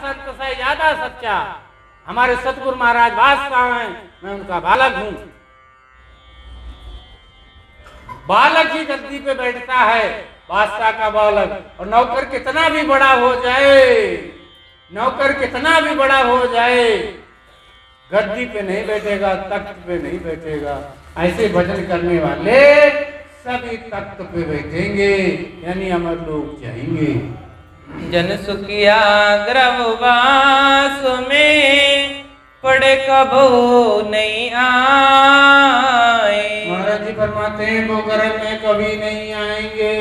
संत से ज्यादा सच्चा हमारे सतगुरु महाराज बादशाह हैं, मैं उनका बालक हूं। बालक ही गद्दी पे बैठता है, बादशाह का बालक। और नौकर कितना भी बड़ा हो जाए, नौकर कितना भी बड़ा हो जाए, गद्दी पे नहीं बैठेगा, तख्त पे नहीं बैठेगा। ऐसे भजन करने वाले सभी तख्त पे बैठेंगे, यानी अमर लोग जाएंगे। जन सुखिया गर्भवास में पड़े कबो नहीं आए। महाराज जी फरमाते हैं वो गर्भ में कभी नहीं आएंगे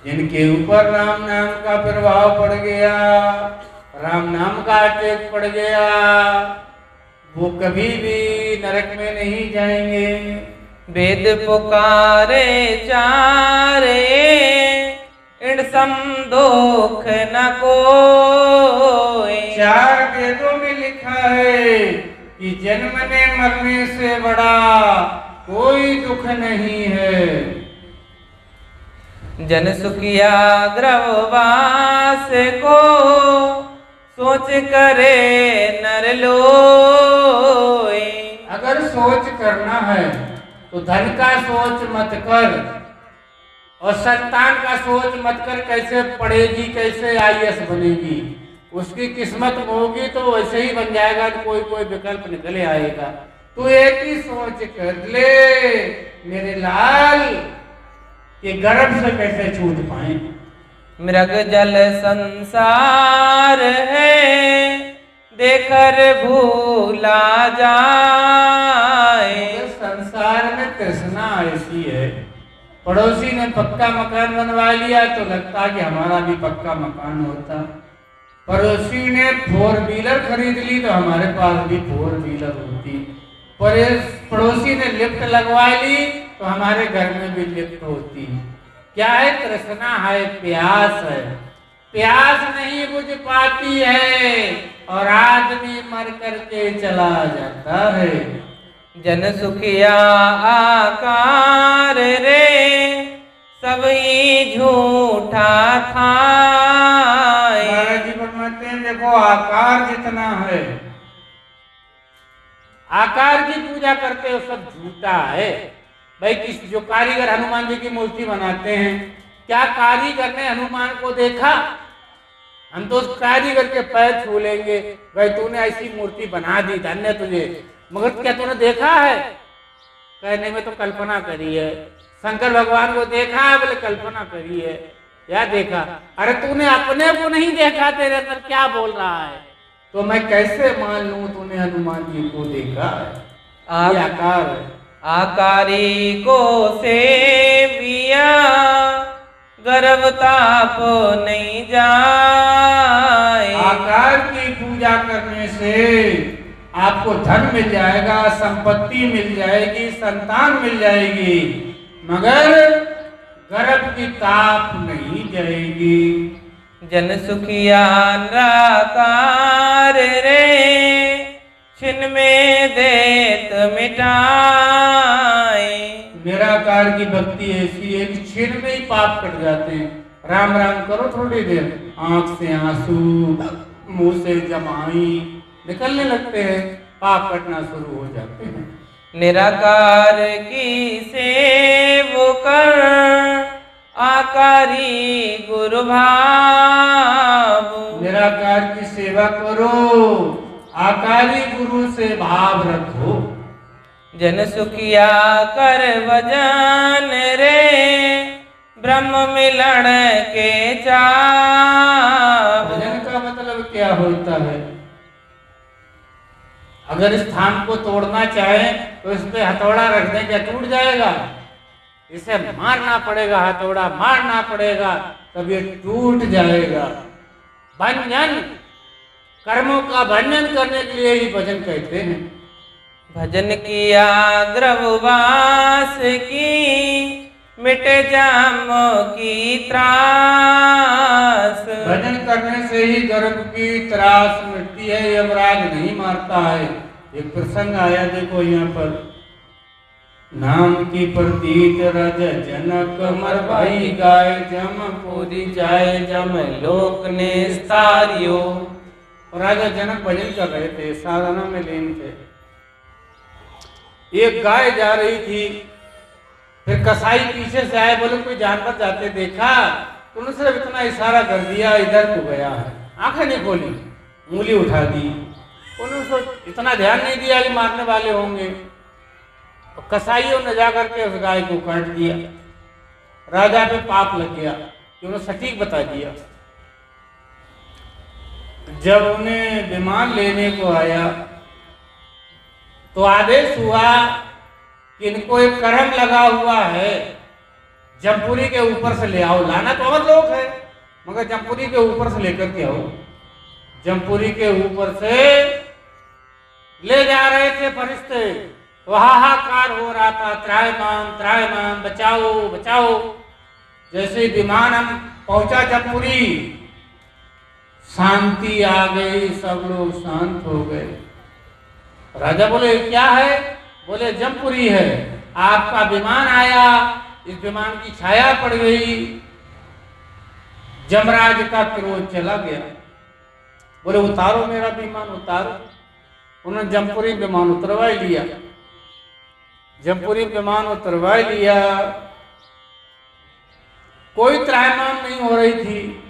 जिनके ऊपर राम नाम का प्रभाव पड़ गया, राम नाम का अटैक पड़ गया, वो कभी भी नरक में नहीं जाएंगे। वेद पुकारे चारे इन संदोख न कोई। चार वेदों में लिखा है कि जन्म ने मरने से बड़ा कोई दुख नहीं है। जन सुखिया गर्भवास को सोच करे नर लोई। अगर सोच करना है तो धन का सोच मत कर और संतान का सोच मत कर, कैसे पढ़ेगी, कैसे आईएएस बनेगी। उसकी किस्मत होगी तो वैसे ही बन जाएगा, तो कोई कोई विकल्प निकले आएगा। तू एक ही सोच कर ले मेरे लाल कि गर्भ से कैसे छूट पाए। मृग जल संसार है देकर भूला जाए। संसार में तृष्णा ऐसी है, पड़ोसी ने पक्का मकान बनवा लिया तो लगता कि हमारा भी पक्का मकान होता। पड़ोसी ने 4 व्हीलर खरीद ली तो हमारे पास भी 4 व्हीलर होती। पड़ोसी ने लिफ्ट लगवा ली तो हमारे घर में भी लिफ्ट होती। क्या है? तृष्णा है, प्यास है। प्यास नहीं बुझ पाती है और आदमी मर करके चला जाता है। जन सुखिया आकार रे सभी झूठा था। महाराज जी फरमाते हैं देखो आकार जितना है, आकार की पूजा करते हो सब झूठा है। भाई किस जो कारीगर हनुमान जी की मूर्ति बनाते हैं, क्या कारीगर ने हनुमान को देखा? हम तो उस कारीगर के पैर छू लेंगे, भाई तूने ऐसी मूर्ति बना दी, धन्य तुझे, मगर क्या तूने देखा है? कहने में तो कल्पना करी है। शंकर भगवान को देखा है, बोले कल्पना करी है। क्या देखा? अरे तूने अपने को नहीं देखा, तेरे अंदर क्या बोल रहा है? तो मैं कैसे मान लूं तूने हनुमान जी को देखा है? ये आकार है। आकारी को सेविया गर्भ ताप नहीं जाए। आकार की पूजा करने से आपको धन मिल जाएगा, संपत्ति मिल जाएगी, संतान मिल जाएगी, मगर गर्भ की ताप नहीं जाएगी। जन सुखिया निराकार रे छिन में देत मिटाए। निराकार की भक्ति ऐसी है कि क्षण में ही पाप कट जाते हैं। राम राम करो थोड़ी देर, आंख से आंसू, मुंह से जमाई निकलने लगते हैं, पाप कटना शुरू हो जाते हैं। निराकार की सेव कर आकारी गुरु भाव। निराकार की सेवा करो, आकारी गुरु से भाव रखो। जन सुखिया कर भजन रे ब्रह्म मिलन के चाव। भजन का मतलब क्या होता है? अगर इस थान को तोड़ना चाहे तो इस पे हथौड़ा रख दें, क्या टूट जाएगा? इसे मारना पड़ेगा, हथौड़ा मारना पड़ेगा, तब ये टूट जाएगा। भंजन, कर्मों का भंजन करने के लिए ही भजन कहते हैं। भजन किया द्रववास की मिट जाम की त्रास। भजन करने से ही गर्भ की त्रास मिटती है, यमराज नहीं मारता है। एक प्रसंग आया देखो यहाँ पर, नाम की प्रतीत रज जनक मर भाई गाय जमपुरी जाए जम लोक ने स्तारियो। राजा जनक भजन कर रहे थे, साधना में लीन थे। एक गाय जा रही थी, फिर कसाई पीछे से आए, बोले कोई जानवर जाते देखा? तो उन्होंने सिर्फ इतना इशारा कर दिया, इधर को गया है। आंखें नहीं खोली, उंगली उठा दी। उन्होंने इतना ध्यान नहीं दिया कि मारने वाले होंगे। तो कसाईयों ने जाकर के उस गाय को काट दिया। राजा पे पाप लग गया कि उन्होंने सटीक बता दिया। जब उन्हें विमान लेने को आया तो आदेश हुआ कि इनको एक करम लगा हुआ है, जमपुरी के ऊपर से ले आओ। लाना तो अमर लोग है, मगर जमपुरी के ऊपर से लेकर के आओ। जमपुरी के ऊपर से ले जा रहे थे फरिश्ते, तो हाहाकार हो रहा था, त्रायमान बचाओ बचाओ। जैसे विमान हम पहुंचा जमपुरी, शांति आ गई, सब लोग शांत हो गए। राजा बोले क्या है? बोले जमपुरी है, आपका विमान आया, इस विमान की छाया पड़ गई, जमराज का क्रोध चला गया। बोले उतारो मेरा विमान, उतारो। उन्होंने जमपुरी विमान उतरवा लिया। जमपुरी विमान उतरवा लिया, कोई त्रायमान नहीं हो रही थी।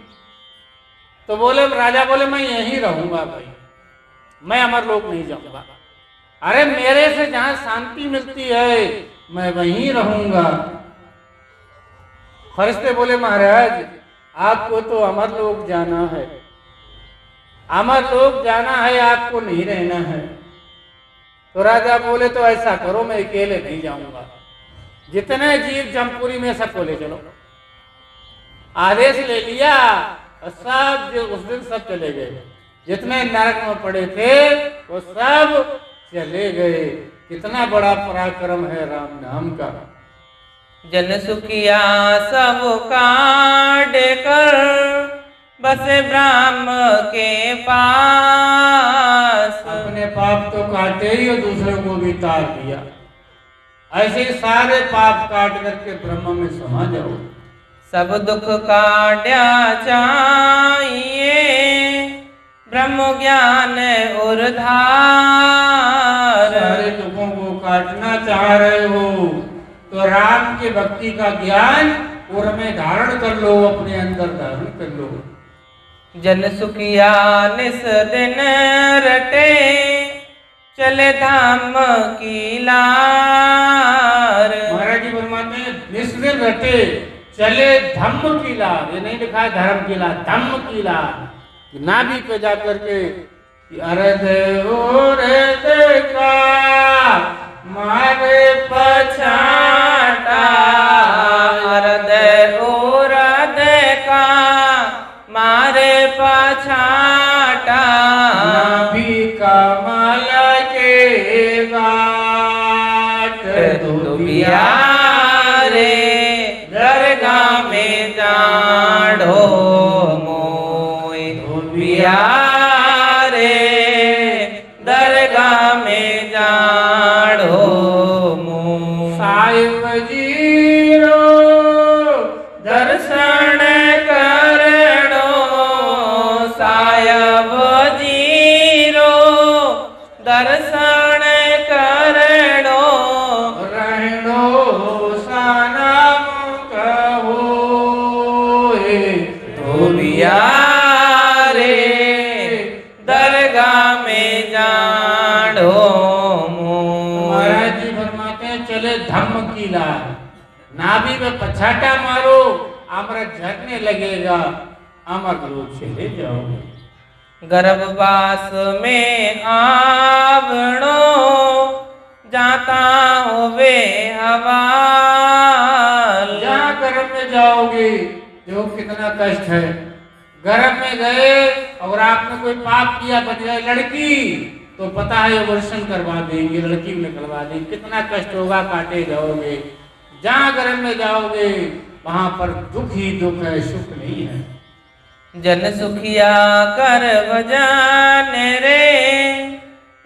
तो बोले राजा बोले मैं यहीं रहूंगा भाई, मैं अमरलोक नहीं जाऊंगा। अरे मेरे से जहां शांति मिलती है मैं वहीं रहूंगा। फरिश्ते बोले महाराज आपको तो अमरलोक जाना है, अमरलोक जाना है, आपको नहीं रहना है। तो राजा बोले तो ऐसा करो, मैं अकेले नहीं जाऊंगा, जितने जीव जमपुरी में सबको ले चलो। आदेश ले लिया और सब जो उस दिन सब चले गए, जितने नरक में पड़े थे वो सब चले गए। कितना बड़ा पराक्रम है राम नाम का। जन सुखिया सब काट कर बसे ब्रह्म के पास। अपने पाप तो काटे ही और दूसरों को भी तार दिया। ऐसे सारे पाप काट करके ब्रह्म में समा जाओ। सब दुख काट्या चाहिए ब्रह्म ज्ञान और धार। सारे दुखों को काटना चाह रहे हो तो राम के भक्ति का ज्ञान और में धारण कर लो, अपने अंदर धारण कर लो। जन सुखिया निस दिन रटे चले धाम की लार। महाराज जी फरमाते हैं निस दिन रटे चले धम्म की लार। ये नहीं लिखा है धर्म की लार, धम्म की लार। नाभि पे जाकर के अरद उरद का मारे पछाटा, अरद उरद का मारे पछाटा। नाभि कमल के गाट दुबिया रे दरगाह में जाड़ो मोय। दुबिया रे दरगाह में जाड़ो मोय। साहिब जीरो दर्शन करणो सायब जीरो दर्शन करणो। रहणो सनम कहो धोबिया रे दरगाह में जाड़ो मोय। महाराज जी फरमाते हैं चले धम्म की लार, नाभि में पछाटा मारो, अमृत झरने लगेगा, अमर लोग चले जाओगे। गर्भवास में आवणो जाता होवे हवाल। जहाँ गर्भ में जाओगे देखो कितना कष्ट है। गर्भ में गए और आपने कोई पाप किया, बन गए लड़की, तो पता है वर्षण करवा देंगे, लड़की निकलवा देंगे, कितना कष्ट होगा, काटे जाओगे। जहाँ गर्भ में जाओगे वहां पर दुख ही दुख है, सुख नहीं है। जन सुखिया कर भजन रे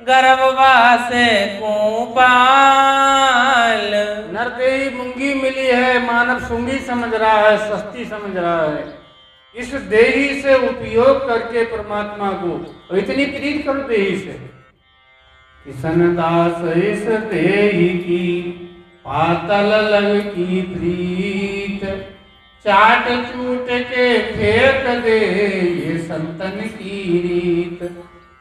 गर्भवास को पार। माल। नरदेही मूंगी मिली है, मानव सूंगी समझ रहा है, सस्ती समझ रहा है। इस देही से उपयोग करके परमात्मा को, और इतनी प्रीत करो देही से। किशन दास इस देही की पातल लग की प्रीत, चाट चूट के फेंक दे ये संतन की रीत।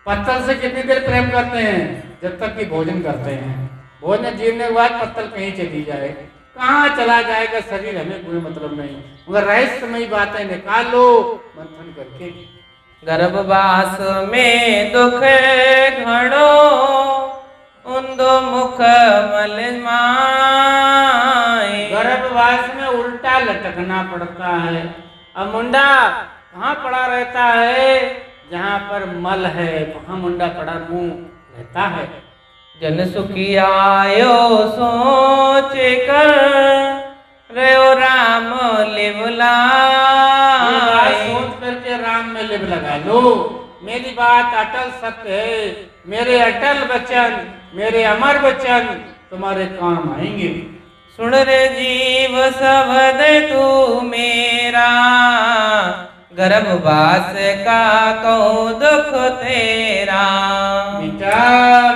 पत्तल से कितनी देर प्रेम करते हैं? जब तक कि भोजन करते हैं। भोजन जीवने के बाद पत्तल कहीं चली जाए, कहाँ चला जाएगा शरीर, हमें कोई मतलब नहीं, मगर रहस्यमयी बातें निकालो मंथन करके। गर्भवास में दुख घड़ो, उन्दो मुख मल माए। गर्भवास में उल्टा लटकना पड़ता है। अब मुंडा कहाँ पड़ा रहता है? जहाँ पर मल है वहाँ मुंडा पड़ा मुंह रहता है। जन सुखी आयो सोच कर, रयो राम लिव लाए। सोच करके राम में लिव लगा लो। मेरी बात अटल सत्य है, मेरे अटल वचन, मेरे अमर वचन तुम्हारे काम आएंगे। सुन रे जीव सबद तू मेरा, गर्भवास का कहूँ दुख तेरा। बेटा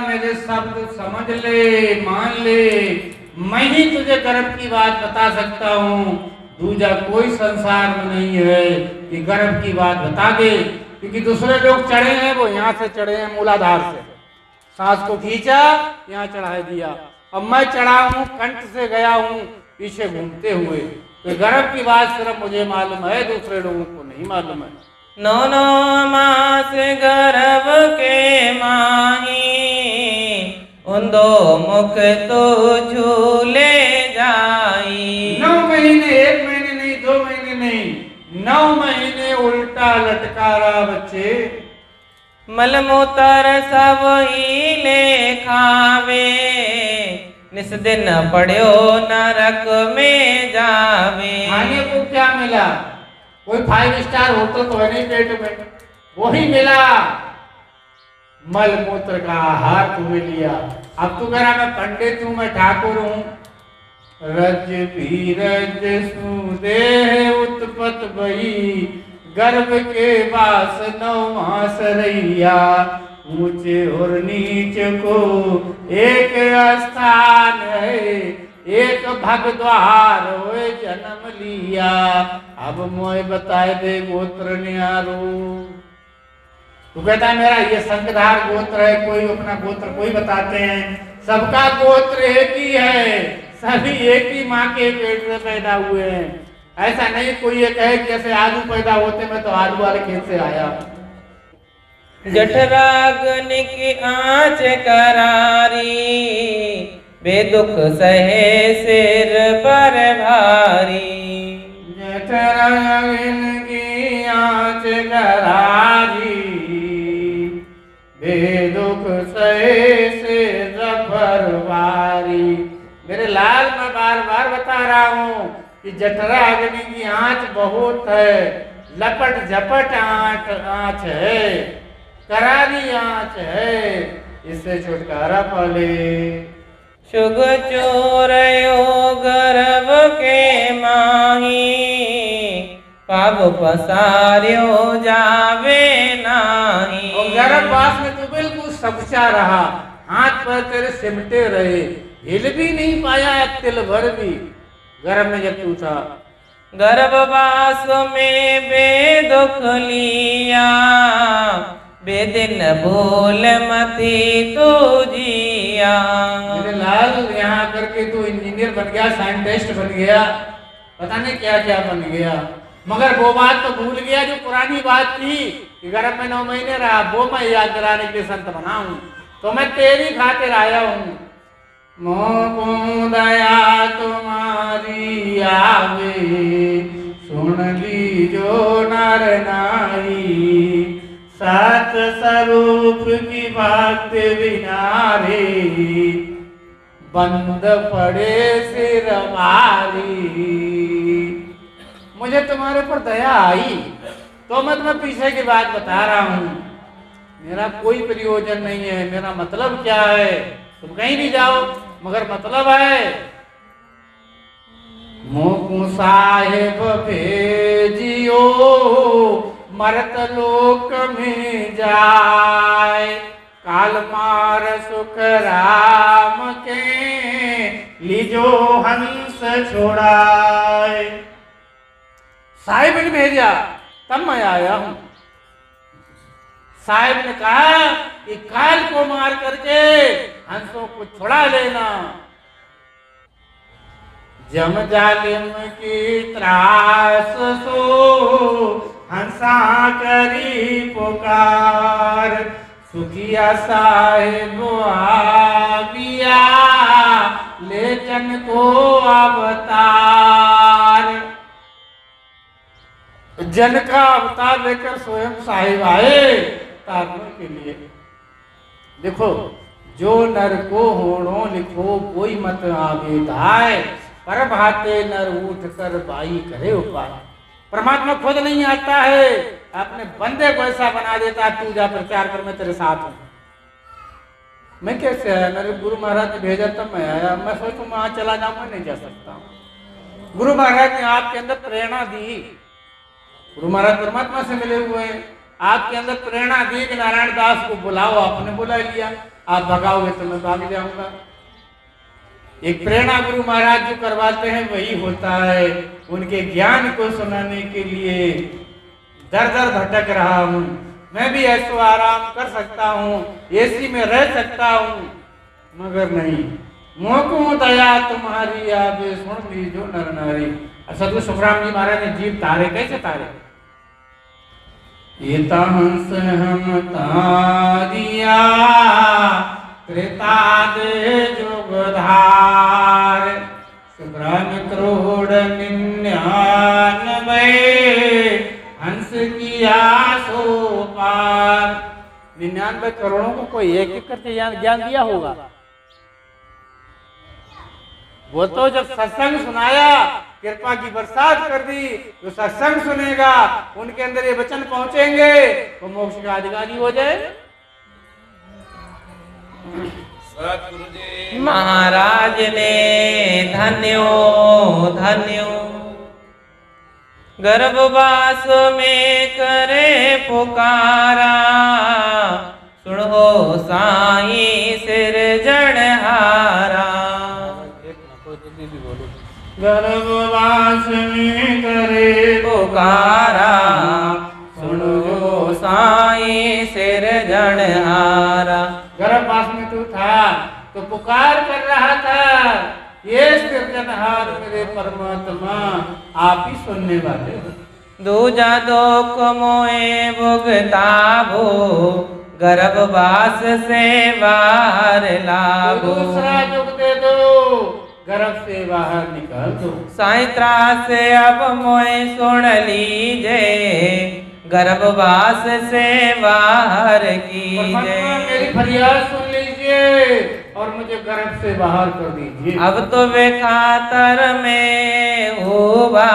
मेरे शब्द समझ ले, मान ले, मैं ही तुझे गर्भ की बात बता सकता हूँ। दूजा कोई संसार में नहीं है कि गर्भ की बात बता दे, क्योंकि दूसरे लोग चढ़े हैं, वो यहाँ से चढ़े हैं मूलाधार से, सांस को खींचा यहाँ चढ़ा दिया। अब मैं चढ़ा हूँ, कंठ से गया हूँ पीछे घूमते हुए। तो गर्भ की बात सिर्फ मुझे मालूम है, दूसरे लोगों को नहीं मालूम है। 9 मास गर्भ के माही, उन्दो मुख तो झूले जाई। 9 महीने, 1 महीने नहीं, 2 महीने नहीं, 9 महीने उल्टा लटका रहा बच्चे। मलमूत्र सब ही ले खावे, निस दिन पड़ो नरक में जावे। खाने को क्या मिला? कोई 5 स्टार होटल तो है नहीं पेट में, वो ही मिला मल मूत्र का आहार तुम्हें लिया। अब तू कह रहा मैं पंडित हूँ, मैं ठाकुर हूँ। रज बीरज सुदेह उत्पत भई, गर्भ के वास 9 मास रैया। ऊंचे और नीच को एक स्थान है, एक भगद्वार होए जन्म लिया। अब मोय बताए दे गोत्र न्यारो। तू कहता है मेरा ये संगधार गोत्र है, कोई अपना गोत्र कोई बताते हैं। सबका गोत्र एक ही है, सभी एक ही माँ के पेट से पैदा हुए हैं। ऐसा नहीं कोई ये कहे कि जैसे आलू पैदा होते, मैं तो आलू वाले खेत से आया। जठराग्नि की आँच करारी, बेदुख सहे सिर पर भारी। जठराग्नि की आँच करारी, बेदुख सहे सिर पर भारी। मेरे लाल मैं बार बार बता रहा हूँ कि जठराग्नि की आँच बहुत है, लपट झपट आँच है, करारी आँच है, इससे छुटकारा पाले। शुग चोरयो गर्भ के माही, पाप पसार्यो जावे नाही। और गर्भवास में तो बिल्कुल सबचा रहा, हाथ पर तेरे सिमटे रहे, हिल भी नहीं पाया एक तिल भर भी। गर्भ में जब तू था, गर्भवास में बेदुख लिया, बेदिन भूल मती तू जिया। मेरे लाल यहाँ करके तू इंजीनियर बन गया, साइंटिस्ट बन गया, पता नहीं क्या क्या बन गया, मगर वो बात तो भूल गया जो पुरानी बात थी कि गर्भ में 9 महीने रहा। वो मैं याद कराने के लिए संत बना हूँ, तो मैं तेरी खातिर आया हूँ। मोको दया तुम्हारी आवे, सुन ली जो नर नारी। सत स्वरूप की भक्त विनारी, बंद पड़े सिर मारी। मुझे तुम्हारे ऊपर दया आई तो मैं तुम्हें पीछे की बात बता रहा हूँ। मेरा कोई प्रयोजन नहीं है, मेरा मतलब क्या है, तुम कहीं भी जाओ मगर मतलब है मोकू साहेब भेजियो मरत लोक में जाए, काल मार सुख राम के लीजो हंस छोड़ाए। साहिब ने भेजा तब मैं आया हूं। साहिब ने कहा कि काल को मार करके हंसों को छुड़ा लेना। जम जालिम की त्रास सो हंसा करी पुकार, सुखिया साहिब आविया ले जन को अवतार। जन का अवतार लेकर स्वयं साहिब आए तारने के लिए। देखो, जो नर को होणो लिखो कोई मत आगे धाय, पर भाते नर उठ कर बाई करे उपाय। परमात्मा खुद नहीं आता है, अपने बंदे को ऐसा बना देता है, तू जा प्रचार कर, मैं तेरे साथ हूं। मैं कैसे आया? मेरे गुरु महाराज ने भेजा तब मैं आया। मैं सोचूं वहां चला जाऊं, मैं नहीं जा सकता। गुरु महाराज ने आपके अंदर प्रेरणा दी। गुरु महाराज परमात्मा से मिले हुए हैं, आपके अंदर प्रेरणा दी कि नारायण दास को बुलाओ। आपने बुला लिया, आप भगाओगे तो मैं भाग जाऊंगा। एक प्रेरणा गुरु महाराज जो करवाते हैं वही होता है। उनके ज्ञान को सुनाने के लिए दर दर भटक रहा हूं। मैं भी ऐसो आराम कर सकता हूं, एसी में रह सकता हूं, मगर नहीं। मोको दया तुम्हारी आवे सुन लीजो नर नारी। सदगुरु सुखराम जी महाराज ने जीव तारे, कैसे तारे? ये हंस हम तारिया त्रेता दे जुगधार, सुब्रह्म करोड़ 99 हंस किया सो पार। 99 करोड़ों को कोई एक एक करके ज्ञान दिया होगा। वो तो जब सत्संग सुनाया, कृपा की बरसात कर दी, जो सत्संग सुनेगा उनके अंदर ये वचन पहुंचेंगे तो मोक्ष का अधिकारी हो जाए। सतगुरु जी महाराज ने धन्यो धन्यो गर्भवास में करे पुकारा, सुनो साई सिरजनहारा। गर्भवास में करे पुकारा, सुनो साई सिरजनहारा। गर्भवास में तू था तो पुकार कर रहा था, ये सिरजनहार मेरे परमात्मा आप ही सुनने वाले हो। दूजा दुख मोए भुगताबो, गर्भवास से बाहर लाभो। दूसरा दुख दे दो, गर्भ से बाहर निकाल दो। साइत्रा से अब मोए सुन लीजे, गर्भवास से बाहर कीजे। मेरी फरियाद सुन लीजिए और मुझे गर्भ से बाहर कर दीजिए। अब तो वे खातर में हुआ,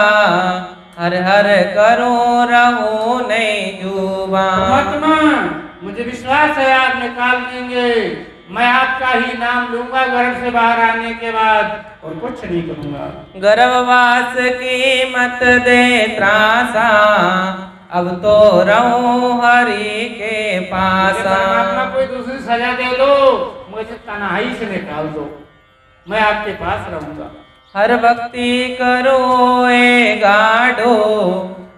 हर हर करूं रहूं नहीं जुबा। परमात्मा मुझे विश्वास है आप निकाल देंगे। मैं आपका ही नाम लूंगा गर्भ से बाहर आने के बाद, और कुछ नहीं करूंगा। गर्भवास की मत दे त्रासा, अब तो रहूं हरि के पास। परमात्मा कोई दूसरी सजा दे दो, मुझे तन्हाई से निकाल दो, मैं आपके पास रहूंगा। हर भक्ति करो ए गाढ़ो,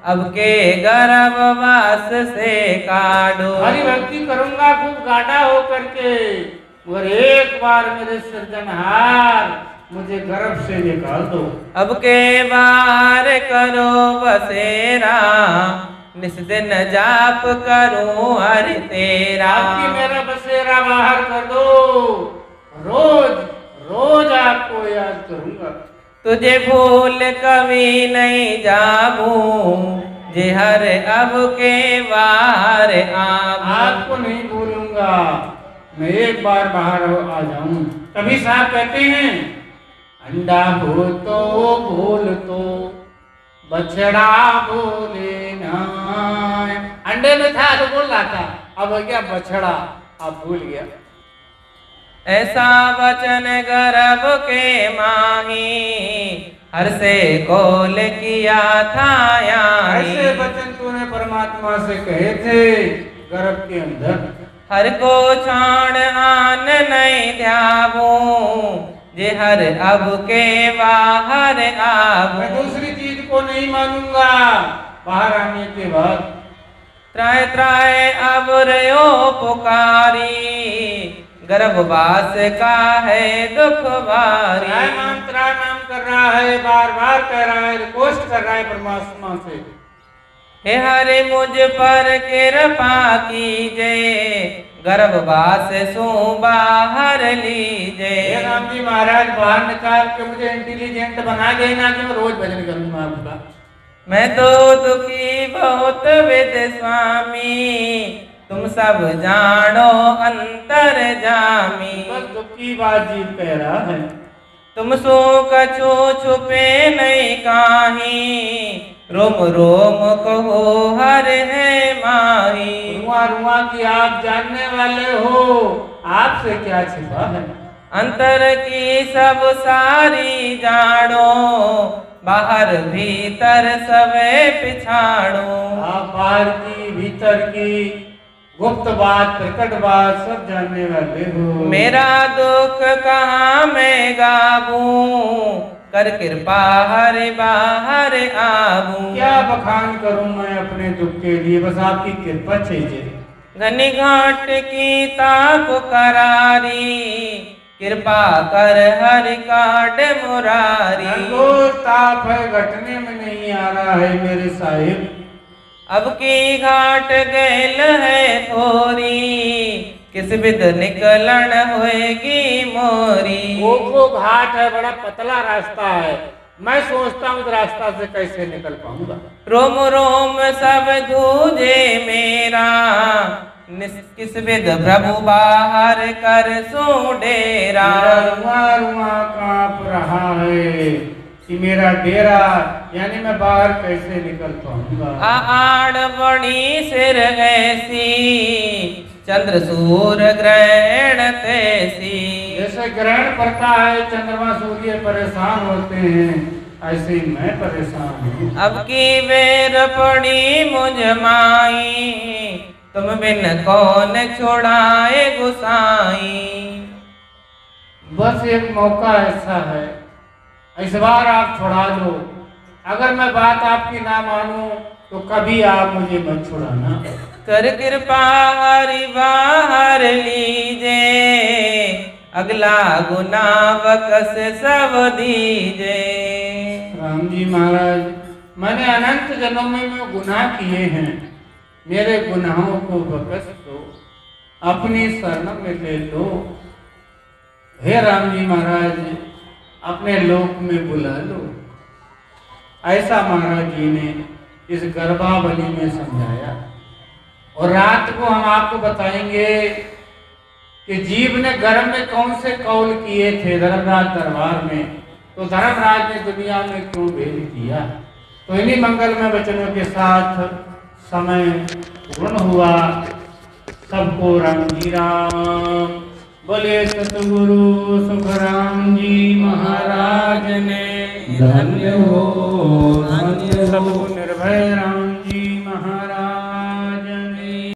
अब के गर्भवास से काढ़ो। हरि भक्ति करूंगा खूब गाढ़ा हो करके, मगर एक बार मेरे सृजनहार मुझे गर्भ से निकाल दो। अब के बार करो बसेरा, निस दिन जाप करूं हरि तेरा। आपकी मेरा बसेरा बाहर कर दो, रोज रोज आपको याद करूंगा। तुझे भूल कभी नहीं जाबू, जे हर अब के बाहर आबू। आपको नहीं भूलूंगा, मैं एक बार बाहर आ जाऊं। तभी साहब कहते हैं, अंडा हो तो भूल तो बछड़ा बोले ना। अंडे में था तो बोल रहा था, अब हो गया बछड़ा, अब भूल गया। ऐसा वचन गर्भ के माही हर से कौल किया था याही। ऐसे वचन तूने परमात्मा से कहे थे गर्भ के अंदर। हर को छाण आन नहीं ध्यावू जे हर अब के बाहर आबू। मैं दूसरी चीज को नहीं मानूंगा बाहर आने के बाद। त्राय त्राय अब रयो पुकारी गर्भवास का है दुख भारी। त्राय नाम कर रहा है, बार बार कह रहा है, रिक्वेस्ट कर रहा है परमात्मा से। हे हरे मुझ पर कृपा कीजे गर्भवास सो बाहर लीजे। हे राम जी महाराज बाहर निकाल के मुझे इंटेलिजेंट बना देना कि मैं रोज भजन करूंगा आपका। मैं तो दुखी बहुत विद स्वामी तुम सब जानो अंतर जामी। बस दुखी बात जीव कह रहा है। तुम सो कछु छुपे नहीं काहीं रोम रोम कहो हर है माही। रुआ रुआ की आप जानने वाले हो, आपसे क्या छिपा है। अंतर की सब सारी जानो बाहर भीतर सबे पिछाड़ो। आप बाहर की भीतर की गुप्त बात प्रकट बात सब जानने वाले हो। मेरा दुख कहाँ मैं गाबू कर कृपा हरि बाहर आबू। क्या बखान करूं मैं अपने दुख के लिए, बस आपकी कृपा चाहिए। घनी घाट की ताप करारी कृपा कर हरि काट मुरारी। ताप है घटने में नहीं आ रहा है मेरे साहिब। अब की घाट गैल है थोरी किस विध निकलन होएगी मोरी। वो घाट है, बड़ा पतला रास्ता है, मैं सोचता हूँ इस रास्ता से कैसे निकल पाऊंगा। रोम रोम सब धूजे मेरा किस विध प्रभु बाहर कर सो डेरा। रुआ रुआ कांप रहा है कि मेरा डेरा, यानी मैं बाहर कैसे निकल पाऊंगा। आड़ बड़ी सिर ऐसी चंद्र सूर्य ग्रहण तैसी। जैसे ग्रहण पड़ता है चंद्रमा सूर्य परेशान होते हैं, ऐसे ही मैं परेशान हूँ। अब की बेर पड़ी मुझ माई तुम बिन कौन छोड़ाए गुसाई। बस एक मौका ऐसा है, इस बार आप छोड़ा दो। अगर मैं बात आपकी ना मानूं तो कभी आप मुझे मत छुड़ाना। कर कृपा हरि बाहर लीजे अगला गुना बकस सब दीजे। राम जी महाराज मैंने अनंत जन्मों में गुनाह किए हैं, मेरे गुनाहों को बकस दो, अपनी शरण में ले लो। हे राम जी महाराज अपने लोक में बुला लो। ऐसा महाराज जी ने इस गर्भावली में समझाया। और रात को हम आपको बताएंगे कि जीव ने गर्भ में कौन से कौल किए थे धर्मराज दरबार में, तो धर्मराज ने दुनिया में क्यों भेज दिया। तो इन्हीं मंगलमय वचनों के साथ समय पूर्ण हुआ। सबको राम जी राम बोले। सतगुरु सुखराम जी महाराज ने धन्य हो।